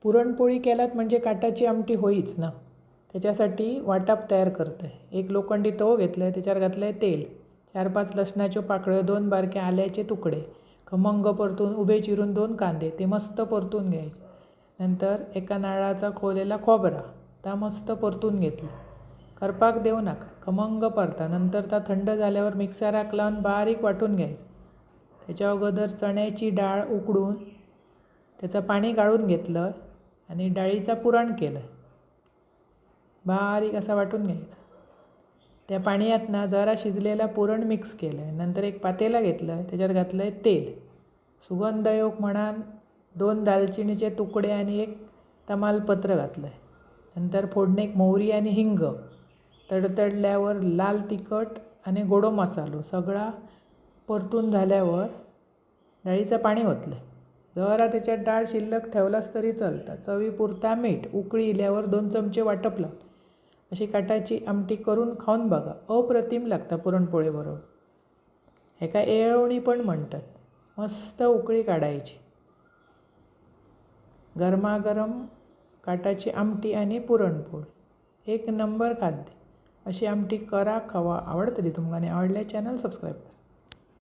पुरणपोळी केलात म्हणजे काटाची आमटी होईच ना. त्याच्यासाठी वाटप तयार करतो आहे. एक लोखंडी तवो घेतला आहे, त्याच्यावर घातलं आहे तेल, 4-5 लसणाच्या पाकळ्या, 2 बारके आल्याचे तुकडे, खमंग परतून उभे चिरून 2 कांदे, ते मस्त परतून घ्यायचे. नंतर एका नारळाचा खोवलेला खोबरा, ता मस्त परतून घेतला. करपाक देऊ नका, खमंग परता. नंतर ता थंड झाल्यावर मिक्सराक लावून बारीक वाटून घ्यायचं. त्याच्या अगोदर चण्याची डाळ उकडून त्याचं पाणी गाळून घेतलं आणि डाळीचं पुरण केलं. बारीक असं वाटून घ्यायचं. त्या पाण्यात ना जरा शिजलेला पुरण मिक्स केलं आहे. नंतर एक पातेलं घेतलं, त्याच्यात घातलं आहे तेल. सुगंध योग म्हणून 2 दालचिनीचे तुकडे आणि 1 तमालपत्र घातलं आहे. नंतर फोडणीक मोहरी आणि हिंग, तडतडल्यावर लाल तिखट आणि गोडो मसालो सगळा परतून झाल्यावर डाळीचं पाणी ओतलं. जरा त्याच्यात डाळ शिल्लक ठेवलास तरी चालतं. चवीपुरता मीठ, उकळी इल्यावर 2 चमचे वाटप लाव. अशी काटाची आमटी करून खाऊन बघा, अप्रतिम लागतं पुरणपोळीबरोबर. ह्याका येळवणी पण म्हणतात. मस्त उकळी काढायची. गरमागरम काटाची आमटी आणि पुरणपोळी 1 नंबर खाद्य. अशी आमटी करा, खावा. आवडतली तुमकां आणि आवडल्या चॅनल सबस्क्राईब करा.